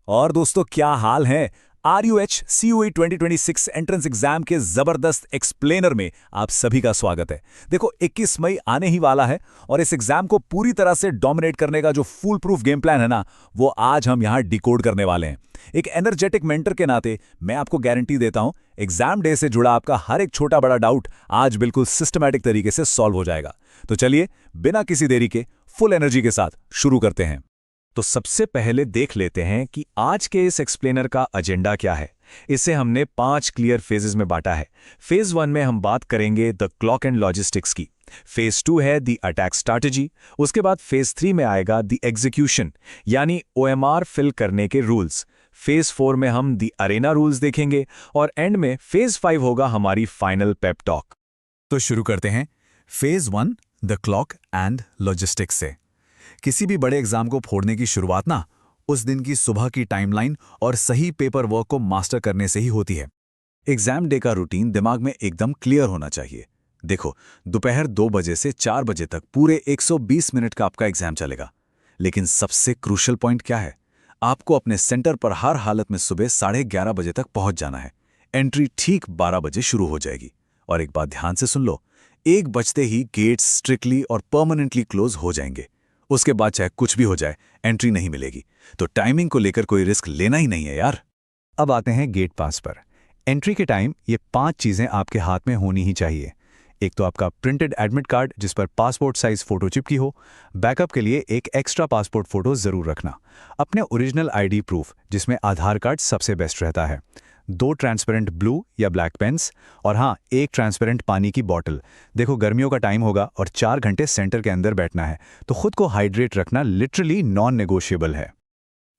और दोस्तों क्या हाल है। RUH CUE 2026 एंट्रेंस एग्जाम के जबरदस्त एक्सप्लेनर में आप सभी का स्वागत है। देखो 21 मई आने ही वाला है और इस एग्जाम को पूरी तरह से डोमिनेट करने का जो फुल प्रूफ गेम प्लान है ना, वो आज हम यहाँ डिकोड करने वाले हैं। एक एनर्जेटिक मेंटर के नाते मैं आपको गारंटी देता हूं, एग्जाम डे से जुड़ा आपका हर एक छोटा बड़ा डाउट आज बिल्कुल सिस्टमैटिक तरीके से सॉल्व हो जाएगा। तो चलिए बिना किसी देरी के फुल एनर्जी के साथ शुरू करते हैं। तो सबसे पहले देख लेते हैं कि आज के इस एक्सप्लेनर का एजेंडा क्या है। इसे हमने 5 क्लियर फेजेस में बांटा है। फेज 1 में हम बात करेंगे द क्लॉक एंड लॉजिस्टिक्स की। फेज 2 है द अटैक स्ट्रैटेजी। उसके बाद फेज 3 में आएगा द एग्जीक्यूशन यानी OMR फिल करने के रूल्स। फेज 4 में हम द अरेना रूल्स देखेंगे और एंड में फेज 5 होगा हमारी फाइनल पेप टॉक। तो शुरू करते हैं phase 1 the clock and logistics से। किसी भी बड़े एग्जाम को फोड़ने की शुरुआत ना उस दिन की सुबह की टाइमलाइन और सही पेपर वर्क को मास्टर करने से ही होती है। एग्जाम डे का रूटीन दिमाग में एकदम क्लियर होना चाहिए। देखो, दोपहर 2 बजे से 4 बजे तक पूरे 120 मिनट का आपका एग्जाम चलेगा। लेकिन सबसे क्रूशियल पॉइंट क्या है? आपको अपने सेंटर पर हर हालत में सुबह 11:30 बजे तक पहुंच जाना है। एंट्री ठीक 12 बजे शुरू हो जाएगी। और एक बात ध्यान से सुन लो, 1 बजते ही गेट्स स्ट्रिक्टली और परमानेंटली क्लोज हो जाएंगे। उसके बाद चाहे कुछ भी हो जाए, एंट्री नहीं मिलेगी। तो टाइमिंग को लेकर कोई रिस्क लेना ही नहीं है यार। अब आते हैं गेट पास पर। एंट्री के टाइम ये 5 चीजें आपके हाथ में होनी ही चाहिए। एक तो आपका प्रिंटेड एडमिट कार्ड जिस पर पासपोर्ट साइज फोटो चिपकी हो। बैकअप के लिए एक एक्स्ट्रा पासपोर्ट फोटो जरूर रखना। अपने ओरिजिनल ID प्रूफ जिसमें आधार कार्ड सबसे बेस्ट रहता है। 2 ट्रांसपेरेंट ब्लू या ब्लैक पेन्स और हाँ, एक ट्रांसपेरेंट पानी की बॉटल। देखो गर्मियों का टाइम होगा और 4 घंटे सेंटर के अंदर बैठना है, तो खुद को हाइड्रेट रखना लिटरली नॉन नेगोशिएबल है।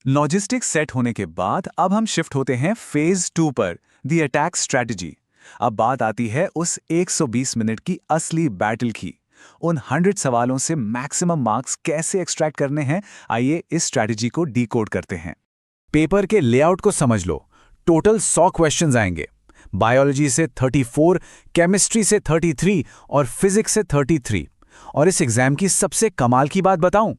लॉजिस्टिक्स सेट होने के बाद अब हम शिफ्ट होते हैं फेज 2 पर, द अटैक स्ट्रैटेजी। अब बात आती है उस 120 मिनट की असली बैटल की। उन 100 सवालों से मैक्सिमम मार्क्स कैसे एक्सट्रैक्ट करने हैं, आइए इस स्ट्रैटेजी को डिकोड करते हैं। पेपर के लेआउट को समझ लो। टोटल 100 क्वेश्चंस आएंगे। बायोलॉजी से 34, केमिस्ट्री से 33 और फिजिक्स से 33। और इस एग्जाम की सबसे कमाल की बात बताऊं,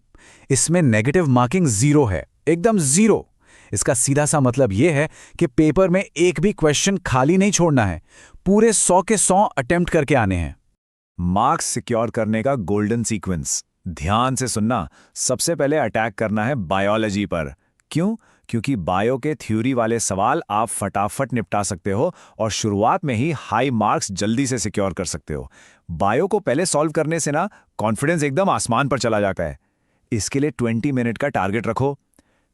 इसमें नेगेटिव मार्किंग 0 है, एकदम 0। इसका सीधा सा मतलब यह है कि पेपर में एक भी क्वेश्चन खाली नहीं छोड़ना है। पूरे 100 के 100 अटेम्प्ट करके आने हैं। मार्क्स सिक्योर करने का गोल्डन सीक्वेंस ध्यान से सुनना। सबसे पहले अटैक करना है बायोलॉजी पर। क्यों? क्योंकि बायो के थ्योरी वाले सवाल आप फटाफट निपटा सकते हो और शुरुआत में ही हाई मार्क्स जल्दी से सिक्योर कर सकते हो। बायो को पहले सॉल्व करने से ना कॉन्फिडेंस एकदम आसमान पर चला जाता है। इसके लिए 20 मिनट का टारगेट रखो।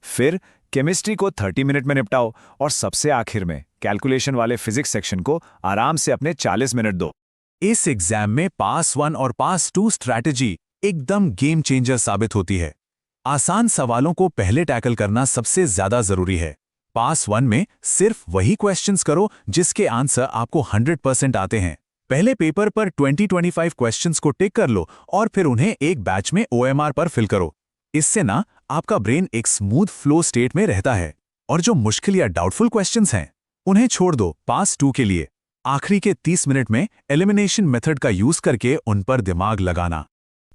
फिर केमिस्ट्री को 30 मिनट में निपटाओ और सबसे आखिर में कैलकुलेशन वाले फिजिक्स सेक्शन को आराम से अपने 40 मिनट दो। इस एग्जाम में पास 1 और पास 2 स्ट्रैटेजी एकदम गेम चेंजर साबित होती है। आसान सवालों को पहले टैकल करना सबसे ज्यादा जरूरी है। पास 1 में सिर्फ वही क्वेश्चंस करो जिसके आंसर आपको 100% आते हैं। पहले पेपर पर 20-25 क्वेश्चंस को टिक कर लो और फिर उन्हें एक बैच में OMR पर फिल करो। इससे ना आपका ब्रेन एक स्मूथ फ्लो स्टेट में रहता है। और जो मुश्किल या डाउटफुल क्वेश्चंस हैं, उन्हें छोड़ दो पास 2 के लिए। आखिरी के 30 मिनट में एलिमिनेशन मेथड का यूज करके उन पर दिमाग लगाना।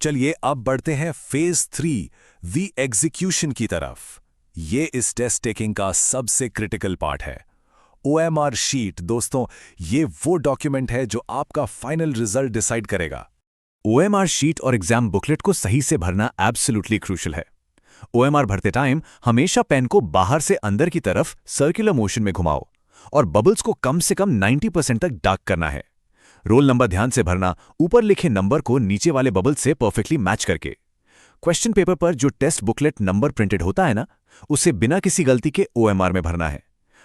चलिए अब बढ़ते हैं फेज 3 द एग्जीक्यूशन की तरफ। ये इस टेस्ट टेकिंग का सबसे क्रिटिकल पार्ट है। OMR शीट दोस्तों, ये वो डॉक्यूमेंट है जो आपका फाइनल रिजल्ट डिसाइड करेगा। OMR शीट और एग्जाम बुकलेट को सही से भरना एब्सोल्युटली क्रूशियल है। OMR भरते टाइम हमेशा पेन को बाहर से अंदर की तरफ सर्कुलर मोशन में घुमाओ और बबल्स को कम से कम 90% तक डार्क करना है। रोल नंबर ध्यान से भरना, ऊपर लिखे नंबर को नीचे वाले बबल से परफेक्टली मैच करके। क्वेश्चन पेपर पर जो टेस्ट बुकलेट नंबर प्रिंटेड होता है ना, उसे बिना किसी गलती के OMR में भरना है।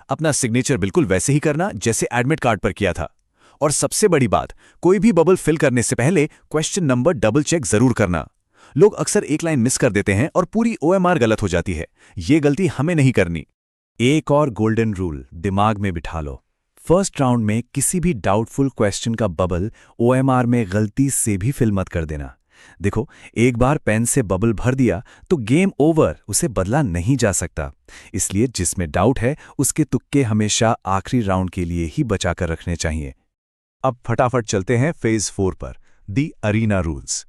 अपना सिग्नेचर बिल्कुल वैसे ही करना जैसे एडमिट कार्ड पर किया था। और सबसे बड़ी बात, कोई भी बबल फिल करने से पहले क्वेश्चन नंबर डबल चेक जरूर करना। लोग अक्सर एक लाइन मिस कर देते हैं और पूरी OMR गलत हो जाती है। ये गलती हमें नहीं करनी। एक और गोल्डन रूल दिमाग में बिठा लो। फर्स्ट राउंड में किसी भी डाउटफुल क्वेश्चन का बबल OMR में गलती से भी फिल मत कर देना। देखो, एक बार पेन से बबल भर दिया तो गेम ओवर, उसे बदला नहीं जा सकता। इसलिए जिसमें डाउट है उसके तुक्के हमेशा आखिरी राउंड के लिए ही बचाकर रखने चाहिए। अब फटाफट चलते हैं फेज 4 पर, द अरीना रूल्स।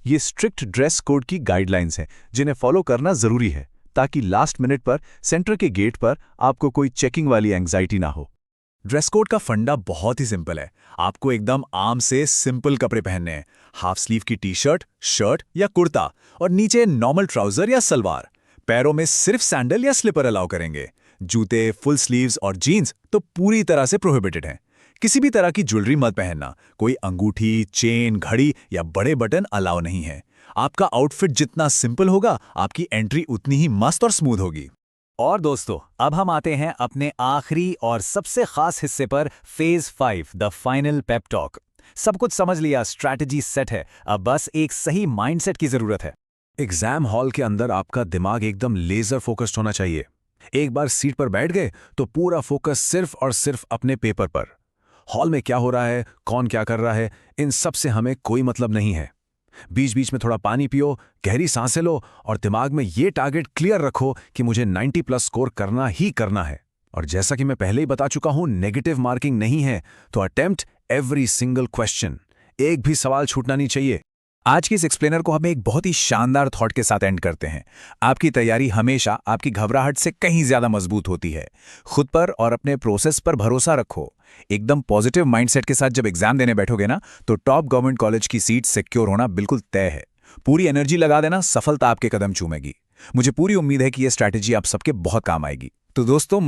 ये स्ट्रिक्ट ड्रेस कोड की गाइडलाइंस हैं जिन्हें फॉलो करना जरूरी है। ताकि लास्ट मिनट पर सेंटर के गेट पर आपको कोई चेकिंग वाली एंग्जाइटी ना हो। ड्रेस कोड का फंडा बहुत ही सिंपल है। आपको एकदम आम से सिंपल कपड़े पहनने हैं। हाफ स्लीव की टी शर्ट, शर्ट या कुर्ता और नीचे नॉर्मल ट्राउजर या सलवार। पैरों में सिर्फ सैंडल या स्लीपर अलाउ करेंगे। जूते, फुल स्लीव्स और जीन्स तो पूरी तरह से प्रोहिबिटेड हैं। किसी भी तरह की ज्वेलरी मत पहनना। कोई अंगूठी, चेन, घड़ी या बड़े बटन अलाउ नहीं है। आपका आउटफिट जितना सिंपल होगा, आपकी एंट्री उतनी ही मस्त और स्मूथ होगी। और दोस्तों, अब हम आते हैं अपने आखिरी और सबसे खास हिस्से पर, phase 5, the final pep talk. सब कुछ समझ लिया, स्ट्रैटेजी सेट है, अब बस एक सही माइंडसेट की जरूरत है। एग्जाम हॉल के अंदर आपका दिमाग एकदम लेजर फोकस्ड होना चाहिए। एक बार सीट पर बैठ गए तो पूरा फोकस सिर्फ और सिर्फ अपने पेपर पर। हॉल में क्या हो रहा है, कौन क्या कर रहा है, इन सब से हमें कोई मतलब नहीं है। बीच बीच में थोड़ा पानी पियो, गहरी सांसें लो और दिमाग में ये टारगेट क्लियर रखो कि मुझे 90+ स्कोर करना ही करना है। और जैसा कि मैं पहले ही बता चुका हूं, नेगेटिव मार्किंग नहीं है, तो अटेम्प्ट एवरी सिंगल क्वेश्चन। एक भी सवाल छूटना नहीं चाहिए। आज के इस एक्सप्लेनर को हम एक बहुत ही शानदार थॉट के साथ एंड करते हैं। आपकी तैयारी हमेशा आपकी घबराहट से कहीं ज्यादा मजबूत होती है। खुद पर और अपने प्रोसेस पर भरोसा रखो। एकदम पॉजिटिव माइंडसेट के साथ जब एग्जाम देने बैठोगे ना, तो टॉप गवर्नमेंट कॉलेज की सीट सिक्योर होना बिल्कुल तय है। पूरी एनर्जी लगा देना, सफलता आपके कदम चूमेगी। मुझे पूरी उम्मीद है कि यह स्ट्रैटेजी आप सबके बहुत काम आएगी। तो दोस्तों,